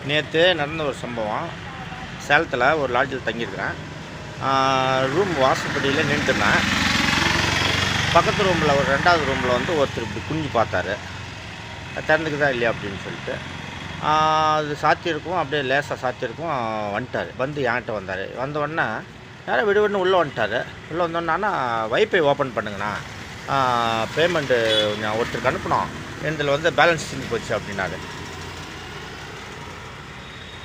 நேற்று நடந்த ஒரு சம்பவம். சேலத்தில் ஒரு லாட்ஜில் தங்கியிருக்கிறேன். ரூம் வாசப்படியில் நின்றுருந்தேன். பக்கத்து ரூமில் ஒரு 2வது ரூமில் வந்து ஒருத்தர் இப்படி குனிஞ்சு பார்த்தாரு. திறந்துக்குதா இல்லையா அப்படின்னு சொல்லிட்டு. அது சாத்தியிருக்கும், அப்படியே லேசாக சாத்தியிருக்கும். வந்துட்டார். வந்து என்கிட்ட வந்தார். வந்தோடனே யாரும் விடுவிடுன்னு உள்ளே வந்துட்டார். உள்ளே வந்தோன்னா வைஃபை ஓப்பன் பண்ணுங்கண்ணா, பேமெண்ட்டு நான் ஒருத்தருக்கு அனுப்பினோம், இதில் வந்து பேலன்ஸ் தீர்ந்து போச்சு அப்படின்னாரு.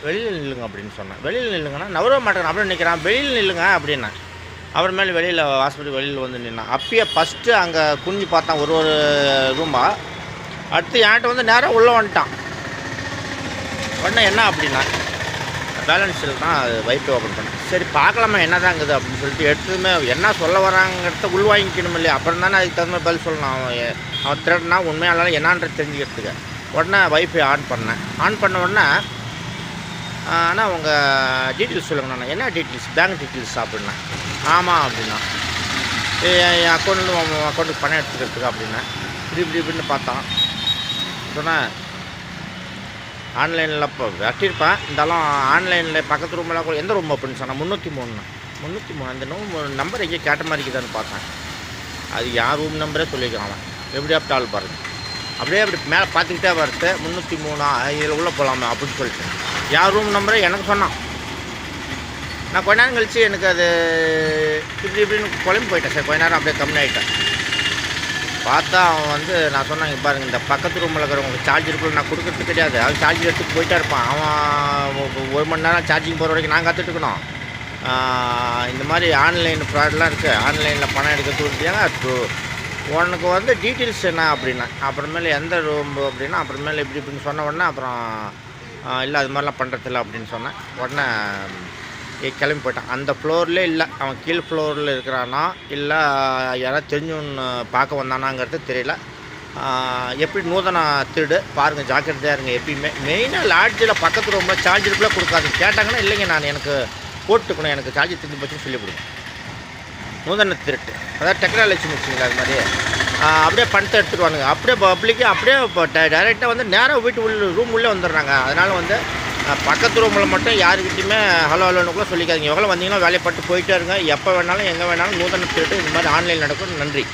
வெளியில் நில்லுங்க அப்படின்னு சொன்னேன். வெளியில் நில்லுங்கன்னா நவர மாட்டேங்க அப்படியே நிற்கிறான். வெளியில் நில்லுங்க அப்படின்னா அப்புறமேலே வெளியில் ஹாஸ்பிட்டல் வெளியில் வந்து நின்னான். அப்பயே ஃபஸ்ட்டு அங்கே குனிஞ்சு பார்த்தான் ஒரு ரூமா. அடுத்து என்கிட்ட வந்து நேராக உள்ளே வந்துட்டான். உடனே என்ன அப்படின்னா பேலன்ஸில் தான் வைஃபை ஓப்பன் பண்ணேன். சரி பார்க்கலாமா என்ன தாங்குது அப்படின்னு சொல்லிட்டு எடுத்துமே என்ன சொல்ல வராங்கிறத உள்வாங்கிக்கணும் இல்லையா. அப்புறம் தானே அதுக்கு தகுந்த மாதிரி பதில் சொல்லணும். அவன் திருடனா உண்மையானாலும் என்னான்றது தெரிஞ்சுக்கிறதுக்கு. உடனே வைஃபை ஆன் பண்ணேன். ஆன் பண்ண உடனே ஆனால் உங்கள் டீட்டெயில்ஸ் சொல்லுங்கண்ணா. என்ன டீட்டெயில்ஸ்? பேங்க் டீட்டெயில்ஸ் அப்படின்னா. ஆமாம் அப்படின்னா. என் அக்கௌண்ட்லேருந்து உங்கள் அக்கௌண்ட்டுக்கு பணம் எடுத்துக்கிறதுக்கு அப்படின்னா. இப்படின்னு பார்த்தான். சொன்னேன் ஆன்லைனில் இப்போ வெட்டியிருப்பேன். இருந்தாலும் ஆன்லைனில் பக்கத்து ரூமெல்லாம் கூட எந்த ரூம் அப்படின்னு சொன்னேன். 303 அந்த நம்பர் எங்கேயும் கேட்ட மாதிரி இருக்குதான்னு பார்த்தேன். அது யார் ரூம் நம்பரே சொல்லிக்கிறான் அவன். எப்படி ஆள் பாருங்க. அப்படியே அப்படி மேலே பார்த்துக்கிட்டே வருது. 303 இதில் உள்ளே போகலாமா அப்படின்னு சொல்லிட்டு யார் ரூம் நம்பரே எனக்கு சொன்னான். நான் கொஞ்ச நேரம் கழித்து எனக்கு அது இப்படின்னு குழம்பு போயிட்டேன். சரி கொஞ்ச நேரம் அப்படியே கம்மி ஆகிட்டேன். பார்த்தா அவன் வந்து நான் சொன்னாங்க பாருங்கள், இந்த பக்கத்து ரூமில் இருக்கிறவங்களுக்கு சார்ஜருக்குள்ள நான் கொடுக்கறது கிடையாது. அவன் சார்ஜர் எடுத்துகிட்டு போயிட்டே இருப்பான். அவன் 1 மணி நேரம் சார்ஜிங் போகிற வரைக்கும் நான் காத்துட்ருக்கணும். இந்த மாதிரி ஆன்லைன் ஃப்ராட்லாம் இருக்குது. ஆன்லைனில் பணம் எடுக்கிறது கொடுத்தியாங்க. உனக்கு வந்து டீட்டெயில்ஸ் என்ன அப்படின்னா. அப்புறமேலே எந்த ரூம் அப்படின்னா அப்புறமேலே இப்படின்னு சொன்ன உடனே அப்புறம் இல்லை அது மாதிரிலாம் பண்ணுறதில்ல அப்படின்னு சொன்னேன். உடனே கிளம்பி போயிட்டான். அந்த ஃப்ளோர்லேயே இல்லை. அவன் கீழ் ஃப்ளோரில் இருக்கிறானா இல்லை யாராவது தெரிஞ்சவன்னு பார்க்க வந்தானாங்கிறது தெரியல. எப்படி நூதன திருடு பாருங்கள், ஜாக்கிரதையாக இருங்க எப்பயுமே. மெயினாக லாட்ஜில் பக்கத்து ரூமில் சார்ஜருக்குள்ளே கொடுக்காது. கேட்டாங்கன்னா இல்லைங்க நான் எனக்கு போட்டுக்கணும், எனக்கு சார்ஜர் திரும்பி போச்சுன்னு சொல்லி கொடுங்க. நூதன திருட்டு, அதாவது டெக்னாலஜி வச்சுங்களா அது மாதிரி அப்படியே பணத்தை எடுத்துகிட்டு அப்படியே பப்ளிக்கு அப்படியே இப்போ டைரெக்டாக வந்து நேராக வீட்டு ரூம் உள்ளே வந்துடுறாங்க. அதனால் வந்து பக்கத்து ரூமில் மட்டும் யாருக்கிட்டையுமே ஹலோனுக்குள்ளே சொல்லிக்காதீங்க. எவ்வளோ வந்தீங்கன்னா வேலையை பட்டு போயிட்டே இருங்க. எப்போ வேணாலும் எங்கே வேணாலும் நூதன திருட்டு இது மாதிரி ஆன்லைன் நடக்கும். நன்றி.